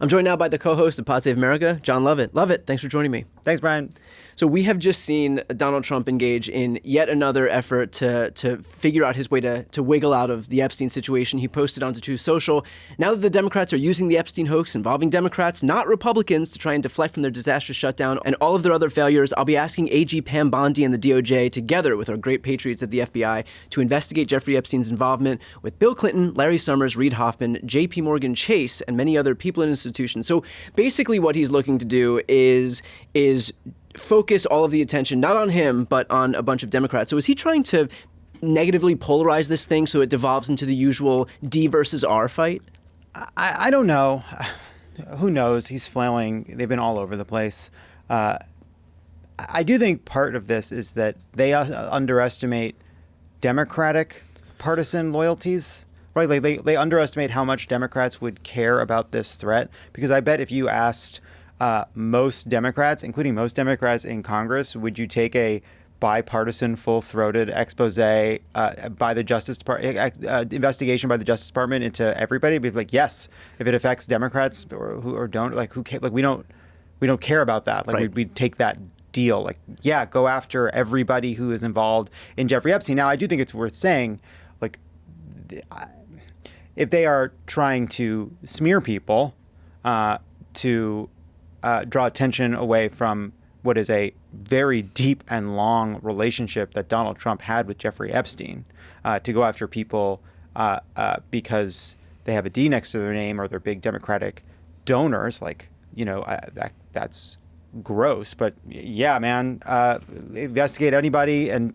I'm joined now by the co-host of Pod Save America, John Lovett. Lovett, thanks for joining me. Thanks, Brian. So we have just seen Donald Trump engage in yet another effort to figure out his way to wiggle out of the Epstein situation. He posted onto Truth Social. Now that the Democrats are using the Epstein hoax involving Democrats, not Republicans, to try and deflect from their disastrous shutdown and all of their other failures, I'll be asking AG Pam Bondi and the DOJ, together with our great patriots at the FBI, to investigate Jeffrey Epstein's involvement with Bill Clinton, Larry Summers, Reid Hoffman, JP Morgan Chase, and many other people and institutions. So basically what he's looking to do is focus all of the attention, not on him, but on a bunch of Democrats. So is he trying to negatively polarize this thing so it devolves into the usual D versus R fight? I don't know. Who knows? He's flailing. They've been all over the place. I do think part of this is that they underestimate Democratic partisan loyalties. Right? Like they underestimate how much Democrats would care about this threat. Because I bet if you asked most Democrats, including most Democrats in Congress, would you take a bipartisan, full-throated expose by the Justice Department, investigation by the Justice Department into everybody? Be like, yes, if it affects Democrats or don't, like who like we don't care about that. Like right. we'd take that deal. Like, yeah, go after everybody who is involved in Jeffrey Epstein. Now, I do think it's worth saying, like, if they are trying to smear people, to draw attention away from what is a very deep and long relationship that Donald Trump had with Jeffrey Epstein, to go after people because they have a D next to their name or they're big Democratic donors, like, that's gross. But yeah, man, investigate anybody and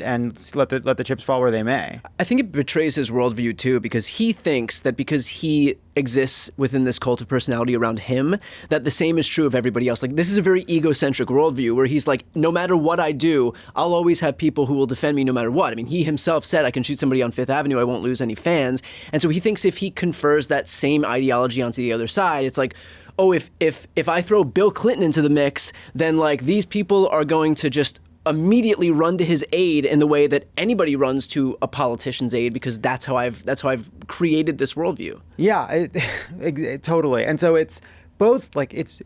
let the chips fall where they may. I think it betrays his worldview too, because he thinks that because he exists within this cult of personality around him, that the same is true of everybody else. Like, this is a very egocentric worldview where he's like, no matter what I do, I'll always have people who will defend me no matter what. I mean, he himself said, I can shoot somebody on Fifth Avenue, I won't lose any fans. And so he thinks if he confers that same ideology onto the other side, it's like, oh, if I throw Bill Clinton into the mix, then like these people are going to just immediately run to his aid in the way that anybody runs to a politician's aid, because that's how I've created this worldview. Yeah, totally. And so it's both like it's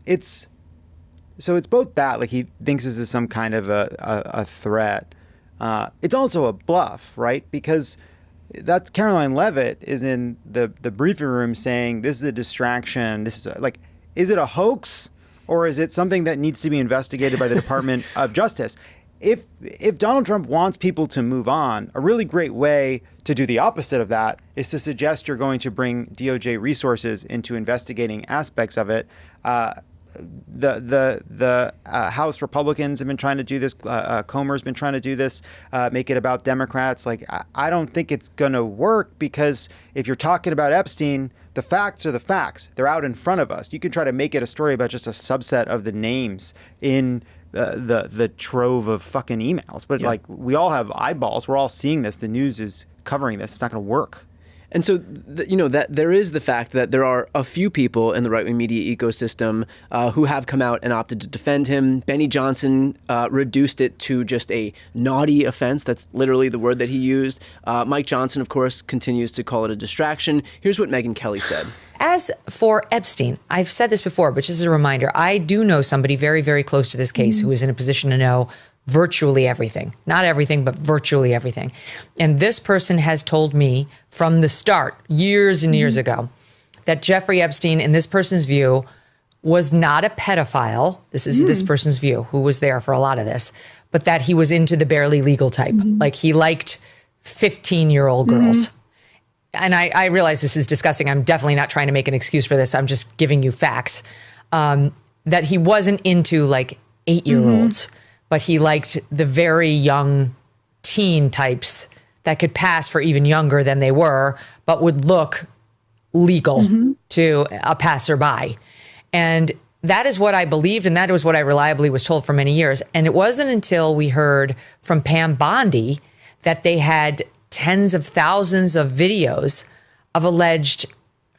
both that, like, he thinks this is some kind of a threat. It's also a bluff, right? Because that's Caroline Lovett is in the briefing room saying this is a distraction. This is like, is it a hoax or is it something that needs to be investigated by the Department of Justice? If Donald Trump wants people to move on, a really great way to do the opposite of that is to suggest you're going to bring DOJ resources into investigating aspects of it. The House Republicans have been trying to do this. Comer's been trying to do this, make it about Democrats. Like, I don't think it's going to work, because if you're talking about Epstein, the facts are the facts. They're out in front of us. You can try to make it a story about just a subset of the names in the trove of fucking emails. But like, we all have eyeballs. We're all seeing this. The news is covering this. It's not going to work. And so, that there is the fact that there are a few people in the right-wing media ecosystem who have come out and opted to defend him. Benny Johnson reduced it to just a naughty offense. That's literally the word that he used. Mike Johnson, of course, continues to call it a distraction. Here's what Megyn Kelly said. As for Epstein, I've said this before, but just as a reminder, I do know somebody very, very close to this case who is in a position to know virtually everything. Not everything, but virtually everything. And this person has told me from the start, years and years ago, that Jeffrey Epstein, in this person's view, was not a pedophile. This is this person's view, who was there for a lot of this, but that he was into the barely legal type. Like, he liked 15-year-old girls. And I realize this is disgusting. I'm definitely not trying to make an excuse for this. I'm just giving you facts. That he wasn't into like 8-year-olds. But he liked the very young teen types that could pass for even younger than they were, but would look legal to a passerby. And that is what I believed, and that was what I reliably was told for many years. And it wasn't until we heard from Pam Bondi that they had tens of thousands of videos of alleged,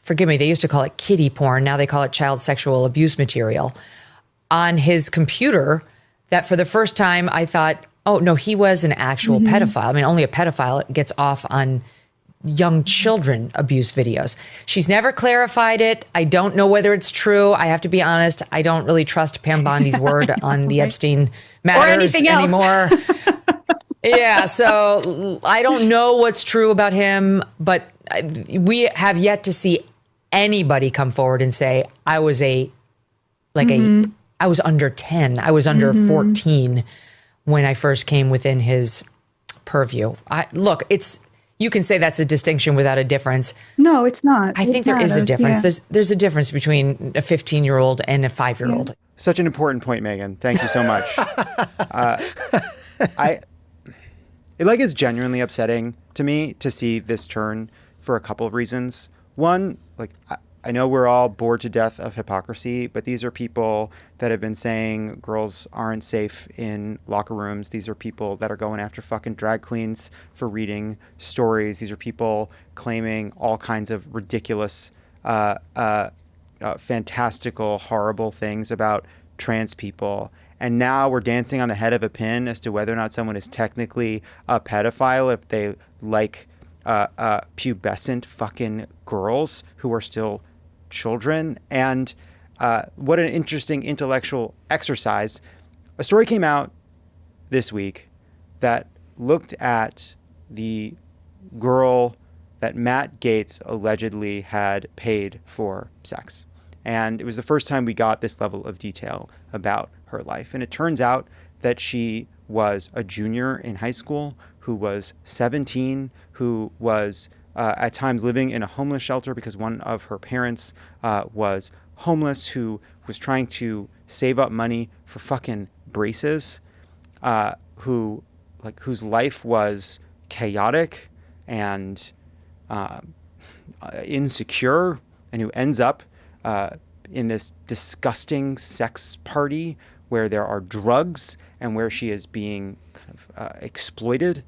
forgive me, they used to call it kiddie porn, now they call it child sexual abuse material, on his computer, that for the first time I thought, oh, no, he was an actual pedophile. I mean, only a pedophile gets off on young children abuse videos. She's never clarified it. I don't know whether it's true. I have to be honest. I don't really trust Pam Bondi's word on the Epstein matters anymore. Yeah, so I don't know what's true about him, but we have yet to see anybody come forward and say, I was I was under 10. I was under 14 when I first came within his purview. Look, you can say that's a distinction without a difference. No, it's not. I think there is a difference. Yeah. There's a difference between a 15-year-old and a 5-year-old. Yeah. Such an important point, Megan. Thank you so much. It is genuinely upsetting to me to see this turn for a couple of reasons. One, I know we're all bored to death of hypocrisy, but these are people that have been saying girls aren't safe in locker rooms. These are people that are going after fucking drag queens for reading stories. These are people claiming all kinds of ridiculous, fantastical, horrible things about trans people. And now we're dancing on the head of a pin as to whether or not someone is technically a pedophile if they like pubescent fucking girls who are still children. And what an interesting intellectual exercise. A story came out this week that looked at the girl that Matt Gaetz allegedly had paid for sex. And it was the first time we got this level of detail about her life. And it turns out that she was a junior in high school who was 17, who was at times living in a homeless shelter because one of her parents was homeless, who was trying to save up money for fucking braces, whose life was chaotic and insecure, and who ends up in this disgusting sex party where there are drugs and where she is being kind of exploited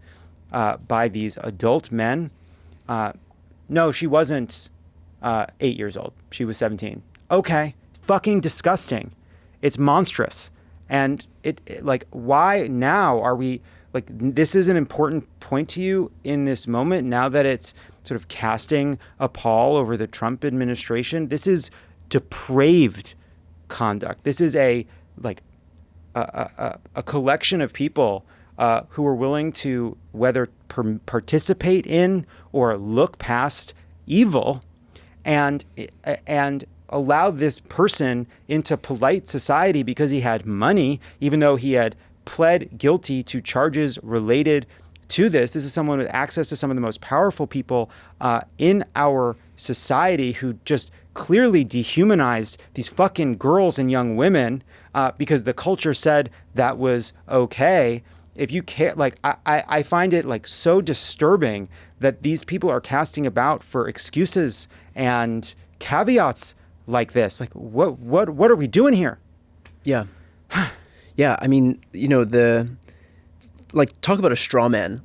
by these adult men. No, she wasn't 8 years old. She was 17. Okay. It's fucking disgusting. It's monstrous. And why now are we this is an important point to you in this moment now that it's sort of casting a pall over the Trump administration? This is depraved conduct. This is a collection of people who are willing to whether participate in or look past evil and allow this person into polite society because he had money, even though he had pled guilty to charges related to this. This is someone with access to some of the most powerful people in our society who just clearly dehumanized these fucking girls and young women because the culture said that was okay. If you care, I find it so disturbing that these people are casting about for excuses and caveats like this. What are we doing here? Yeah. Yeah. I mean, talk about a straw man,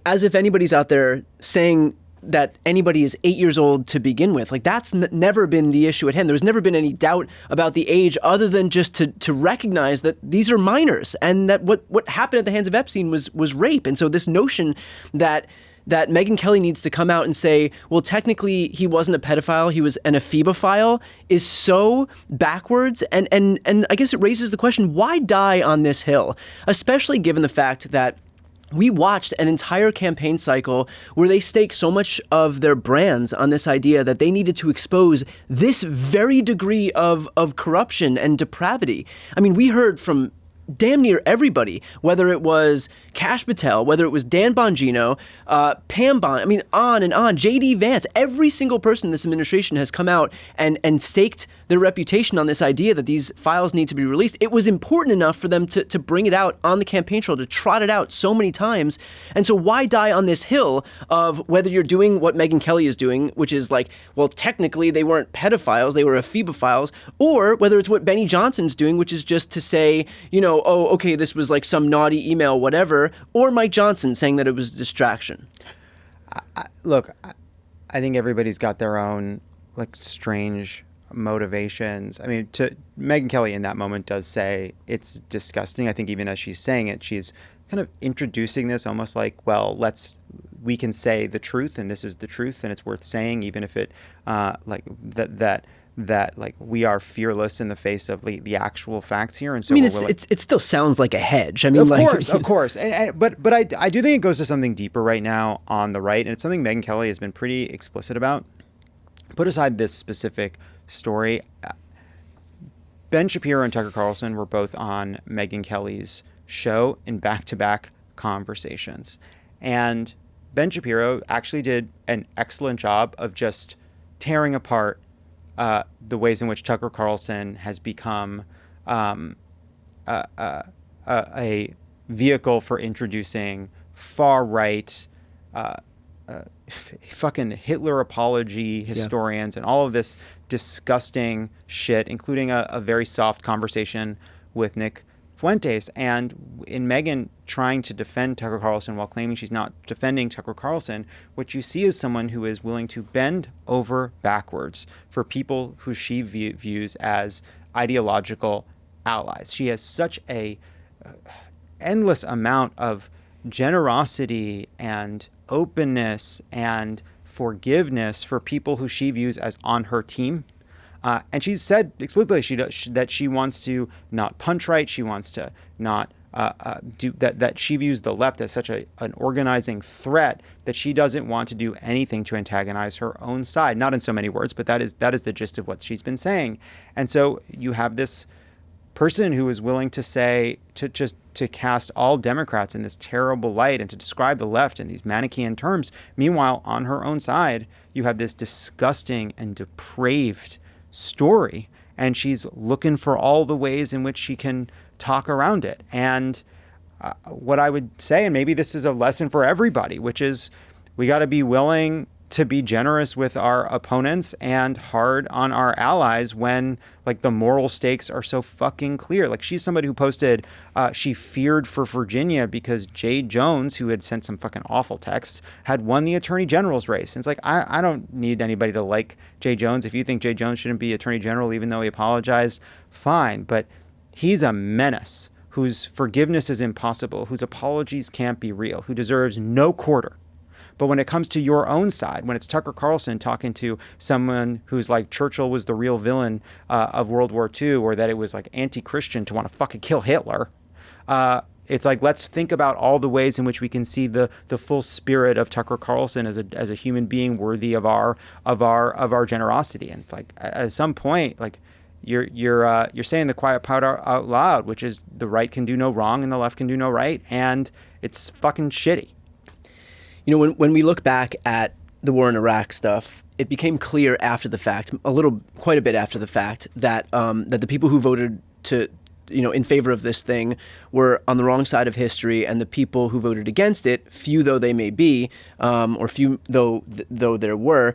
as if anybody's out there saying that anybody is 8 years old to begin with. That's never been the issue at hand. There's never been any doubt about the age other than just to recognize that these are minors and that what happened at the hands of Epstein was rape. And so this notion that Megyn Kelly needs to come out and say, well, technically he wasn't a pedophile, he was an ephebophile, is so backwards. And I guess it raises the question, why die on this hill? Especially given the fact that we watched an entire campaign cycle where they staked so much of their brands on this idea that they needed to expose this very degree of corruption and depravity. I mean, we heard from damn near everybody, whether it was Kash Patel, whether it was Dan Bongino, Pam Bond, I mean, on and on, J.D. Vance, every single person in this administration has come out and staked their reputation on this idea that these files need to be released. It was important enough for them to bring it out on the campaign trail, to trot it out so many times. And so why die on this hill of whether you're doing what Megyn Kelly is doing, which is well, technically they weren't pedophiles, they were ephebophiles, or whether it's what Benny Johnson's doing, which is just to say, oh, okay, this was some naughty email, whatever, or Mike Johnson saying that it was a distraction. Look, I think everybody's got their own strange motivations. I mean, Megyn Kelly in that moment does say it's disgusting. I think even as she's saying it, she's kind of introducing this almost like, well, we can say the truth, and this is the truth, and it's worth saying, even if it like that like we are fearless in the face of the actual facts here. And so I mean, it still sounds like a hedge. I mean, of course. But I do think it goes to something deeper right now on the right, and it's something Megyn Kelly has been pretty explicit about. Put aside this specific story, Ben Shapiro and Tucker Carlson were both on Megyn Kelly's show in back-to-back conversations. And Ben Shapiro actually did an excellent job of just tearing apart the ways in which Tucker Carlson has become a vehicle for introducing far-right fucking Hitler apology historians and all of this disgusting shit, including a very soft conversation with Nick Fuentes. And in Megyn trying to defend Tucker Carlson while claiming she's not defending Tucker Carlson, what you see is someone who is willing to bend over backwards for people who she views as ideological allies. She has such a endless amount of generosity and openness and forgiveness for people who she views as on her team. And she's said explicitly that she wants to not punch right. She wants to not do that. That she views the left as such an organizing threat that she doesn't want to do anything to antagonize her own side. Not in so many words, but that is the gist of what she's been saying. And so you have this person who is willing to say to cast all Democrats in this terrible light and to describe the left in these Manichaean terms. Meanwhile, on her own side, you have this disgusting and depraved story, and she's looking for all the ways in which she can talk around it. And what I would say, and maybe this is a lesson for everybody, which is we got to be willing to be generous with our opponents and hard on our allies when like the moral stakes are so fucking clear. Like she's somebody who posted she feared for Virginia because Jay Jones, who had sent some fucking awful texts, had won the attorney general's race. And it's like, I don't need anybody to like Jay Jones. If you think Jay Jones shouldn't be attorney general, even though he apologized, fine. But he's a menace whose forgiveness is impossible, whose apologies can't be real, who deserves no quarter. But when it comes to your own side, when it's Tucker Carlson talking to someone who's like Churchill was the real villain of World War II, or that it was like anti-Christian to want to fucking kill Hitler, it's like, let's think about all the ways in which we can see the full spirit of Tucker Carlson as a human being worthy of our generosity. And it's like at some point, like you're saying the quiet part out loud, which is the right can do no wrong and the left can do no right, and it's fucking shitty. You know, when we look back at the war in Iraq stuff, it became clear after the fact, quite a bit after the fact, that that the people who voted in favor of this thing were on the wrong side of history, and the people who voted against it, few though they may be, or few though there were,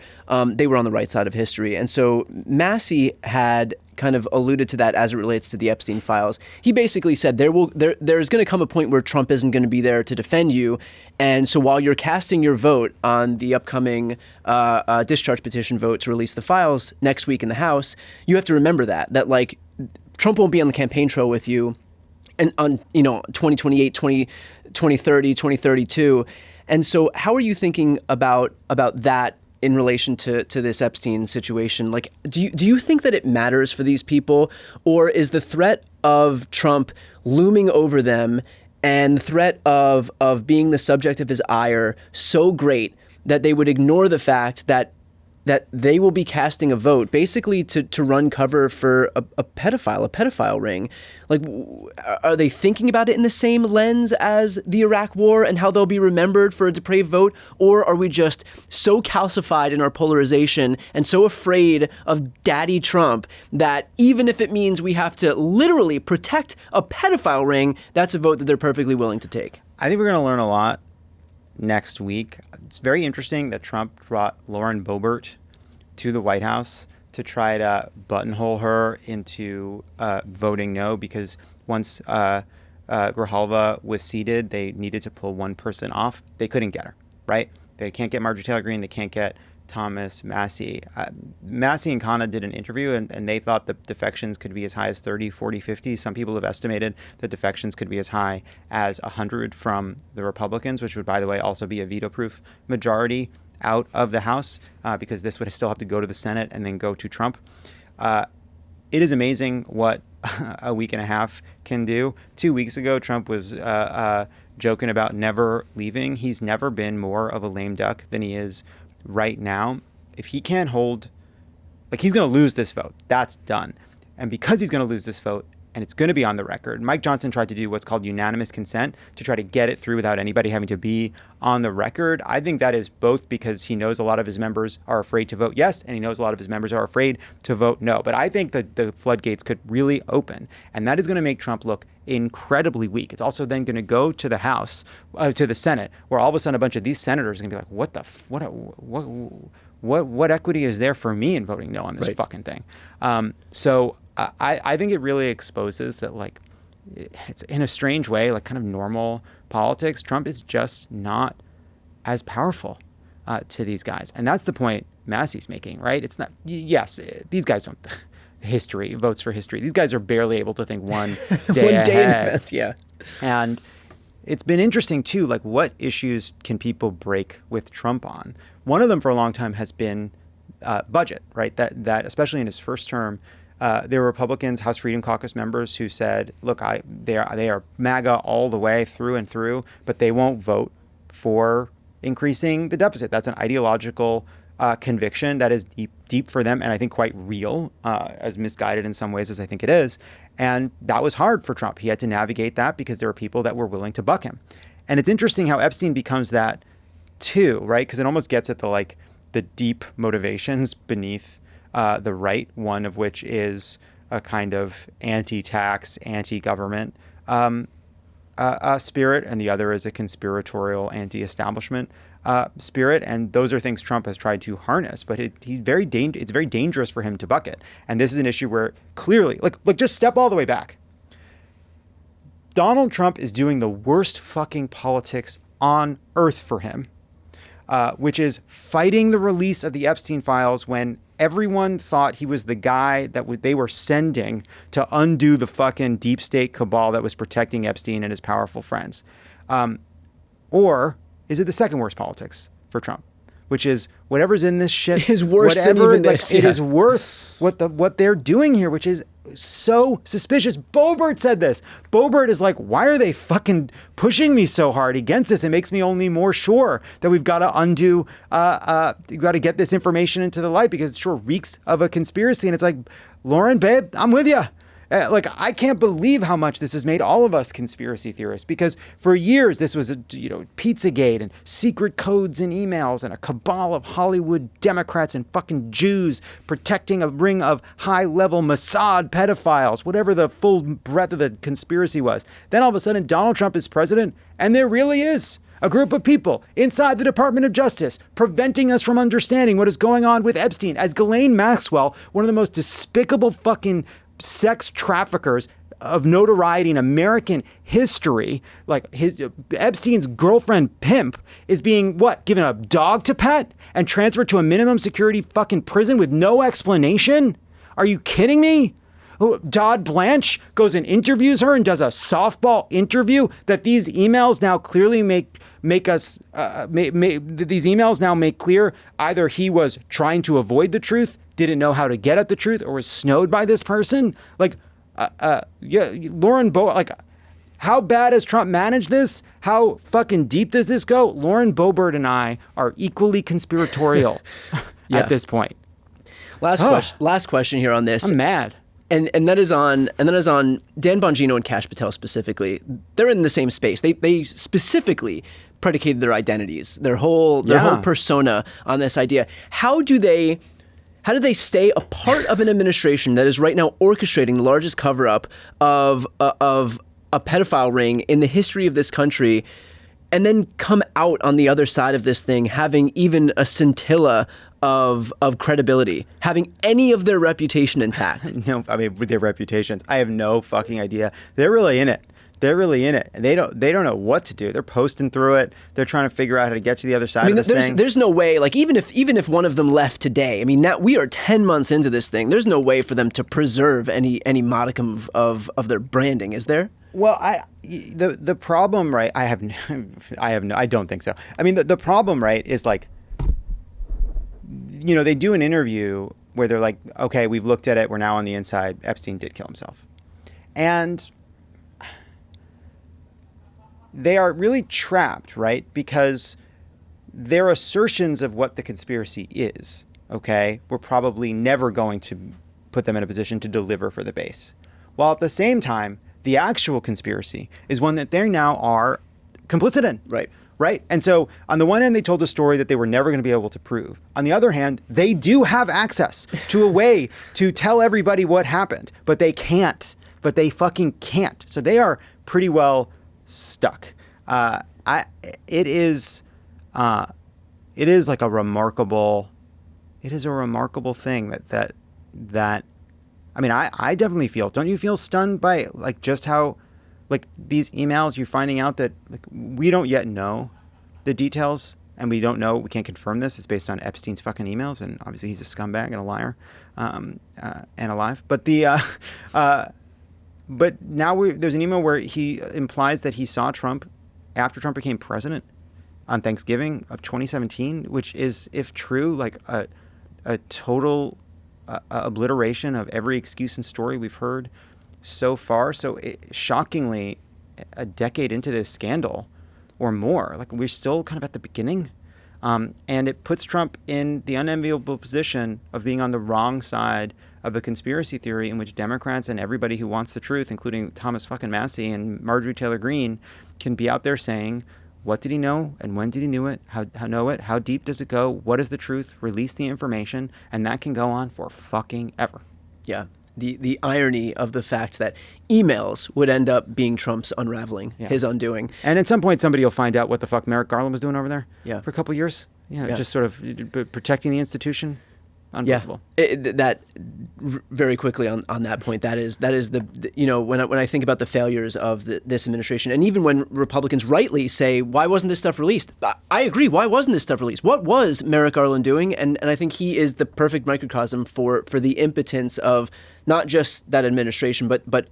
they were on the right side of history. And so Massey had kind of alluded to that as it relates to the Epstein files. He basically said there's going to come a point where Trump isn't going to be there to defend you. And so while you're casting your vote on the upcoming discharge petition vote to release the files next week in the House, you have to remember that like Trump won't be on the campaign trail with you and on 2028, 2030, 2032. And so how are you thinking about that in relation to this Epstein situation? Like, do you think that it matters for these people, or is the threat of Trump looming over them and the threat of being the subject of his ire so great that they would ignore the fact that they will be casting a vote basically to run cover for a pedophile ring? Like, are they thinking about it in the same lens as the Iraq war and how they'll be remembered for a depraved vote? Or are we just so calcified in our polarization and so afraid of Daddy Trump that even if it means we have to literally protect a pedophile ring, that's a vote that they're perfectly willing to take? I think we're going to learn a lot next week. It's very interesting that Trump brought Lauren Boebert to the White House to try to buttonhole her into voting no, because once Grijalva was seated, they needed to pull one person off. They couldn't get her, right? They can't get Marjorie Taylor Greene. They can't get Thomas Massey. Massey and Khanna did an interview, and they thought the defections could be as high as 30, 40, 50. Some people have estimated that defections could be as high as 100 from the Republicans, which would, by the way, also be a veto-proof majority out of the House, because this would still have to go to the Senate and then go to Trump. It is amazing what a week and a half can do. 2 weeks ago, Trump was joking about never leaving. He's never been more of a lame duck than he is right now. If he can't hold, like, he's going to lose this vote. That's done. And because he's going to lose this vote, and it's going to be on the record, Mike Johnson tried to do what's called unanimous consent to try to get it through without anybody having to be on the record. I think that is both because he knows a lot of his members are afraid to vote yes, and he knows a lot of his members are afraid to vote no. But I think that the floodgates could really open, and that is going to make Trump look incredibly weak. It's also then going to go to the House, to the Senate, where all of a sudden a bunch of these senators are going to be like, what equity is there for me in voting no on this fucking thing? So I think it really exposes that, like, it's in a strange way, like kind of normal politics, Trump is just not as powerful to these guys. And that's the point Massey's making, right? It's not, yes, these guys don't, history, votes for history. These guys are barely able to think one day one day in ahead. advance, yeah. And it's been interesting too, like, what issues can people break with Trump on? One of them for a long time has been budget, right? That especially in his first term, there were Republicans, House Freedom Caucus members who said, look, they are MAGA all the way through and through, but they won't vote for increasing the deficit. That's an ideological conviction that is deep for them, and I think quite real, as misguided in some ways as I think it is. And that was hard for Trump. He had to navigate that because there were people that were willing to buck him. And it's interesting how Epstein becomes that too, right? Because it almost gets at the deep motivations beneath the right, one of which is a kind of anti-tax, anti-government spirit, and the other is a conspiratorial, anti-establishment spirit. And those are things Trump has tried to harness, but it's very dangerous for him to bucket. And this is an issue where clearly, like just step all the way back. Donald Trump is doing the worst fucking politics on earth for him, which is fighting the release of the Epstein files when everyone thought he was the guy that they were sending to undo the fucking deep state cabal that was protecting Epstein and his powerful friends. Or is it the second worst politics for Trump, which is whatever's in this shit is worse than even this. It is worth what they're doing here, which is so suspicious. Boebert said this. Boebert is like, why are they fucking pushing me so hard against this? It makes me only more sure that we've got to undo, we've got to get this information into the light because it sure reeks of a conspiracy. And it's like, Lauren, babe, I'm with you. Like, I can't believe how much this has made all of us conspiracy theorists, because for years this was Pizzagate and secret codes and emails and a cabal of Hollywood Democrats and fucking Jews protecting a ring of high-level Mossad pedophiles, whatever the full breadth of the conspiracy was. Then all of a sudden Donald Trump is president, and there really is a group of people inside the Department of Justice preventing us from understanding what is going on with Epstein. As Ghislaine Maxwell, one of the most despicable fucking sex traffickers of notoriety in American history, like Epstein's girlfriend pimp, is being given a dog to pet and transferred to a minimum security fucking prison with no explanation? Are you kidding me? Dodd Blanche goes and interviews her and does a softball interview that these emails now clearly make clear either he was trying to avoid the truth, didn't know how to get at the truth, or was snowed by this person. Lauren Boebert, like, how bad has Trump managed this? How fucking deep does this go? Lauren Boebert and I are equally conspiratorial at this point. Last question here on this. I'm mad. And that is on Dan Bongino and Kash Patel specifically. They're in the same space. They specifically predicated their identities, their whole persona on this idea. How do they stay a part of an administration that is right now orchestrating the largest cover-up of a pedophile ring in the history of this country, and then come out on the other side of this thing having even a scintilla of credibility, having any of their reputation intact? No, I mean, with their reputations, I have no fucking idea. They're really in it They're really in it, and they don't know what to do. They're posting through it. They're trying to figure out how to get to the other side of this thing. There's no way, like even if one of them left today, I mean, now we are 10 months into this thing. There's no way for them to preserve any modicum of their branding, is there? Well, the problem, right? I don't think so. I mean, the problem, right, is like, they do an interview where they're like, okay, we've looked at it. We're now on the inside. Epstein did kill himself. And they are really trapped, right? Because their assertions of what the conspiracy is, okay, we're probably never going to put them in a position to deliver for the base. While at the same time, the actual conspiracy is one that they now are complicit in. Right. Right? And so on the one hand, they told a story that they were never going to be able to prove. On the other hand, they do have access to a way to tell everybody what happened, but they can't. But they fucking can't. So they are pretty well stuck. It is like a remarkable thing that I mean, I definitely feel. Don't you feel stunned by like just how like these emails you're finding out that like we don't yet know the details and we can't confirm this. It's based on Epstein's fucking emails, and obviously he's a scumbag and a liar and alive. But but now there's an email where he implies that he saw Trump after Trump became president on Thanksgiving of 2017, which is, if true, like a total obliteration of every excuse and story we've heard so far. So shockingly, a decade into this scandal or more, like we're still kind of at the beginning. And it puts Trump in the unenviable position of being on the wrong side of a conspiracy theory in which Democrats and everybody who wants the truth, including Thomas fucking Massey and Marjorie Taylor Greene, can be out there saying, what did he know and when did he know it? How know it? How deep does it go? What is the truth? Release the information. And that can go on for fucking ever. Yeah. The irony of the fact that emails would end up being Trump's unraveling, his undoing. And at some point, somebody will find out what the fuck Merrick Garland was doing over there for a couple of years. Just sort of protecting the institution. Unbelievable. That very quickly on that point, that is the when I think about the failures of this administration, and even when Republicans rightly say, why wasn't this stuff released? I agree. Why wasn't this stuff released? What was Merrick Garland doing? And I think he is the perfect microcosm for the impotence of not just that administration, but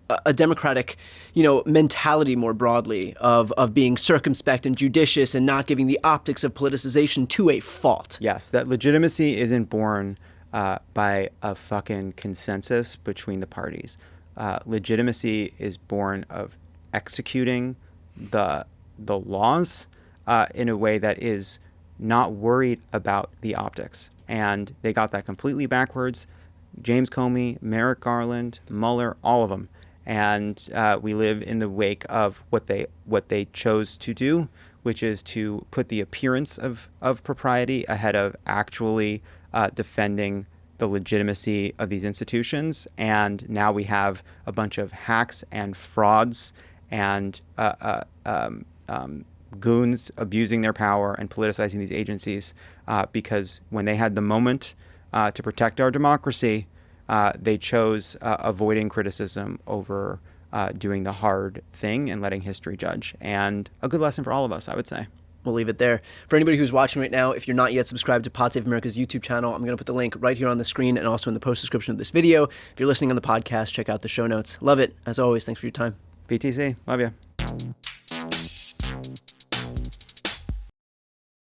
a democratic, mentality more broadly of being circumspect and judicious and not giving the optics of politicization to a fault. Yes, that legitimacy isn't born by a fucking consensus between the parties. Legitimacy is born of executing the laws in a way that is not worried about the optics. And they got that completely backwards. James Comey, Merrick Garland, Mueller, all of them. And we live in the wake of what they chose to do, which is to put the appearance of propriety ahead of actually defending the legitimacy of these institutions. And now we have a bunch of hacks and frauds and goons abusing their power and politicizing these agencies because when they had the moment to protect our democracy, they chose avoiding criticism over doing the hard thing and letting history judge. And a good lesson for all of us, I would say. We'll leave it there. For anybody who's watching right now, if you're not yet subscribed to Pod Save America's YouTube channel, I'm going to put the link right here on the screen and also in the post description of this video. If you're listening on the podcast, check out the show notes. Love it. As always, thanks for your time. BTC. Love you.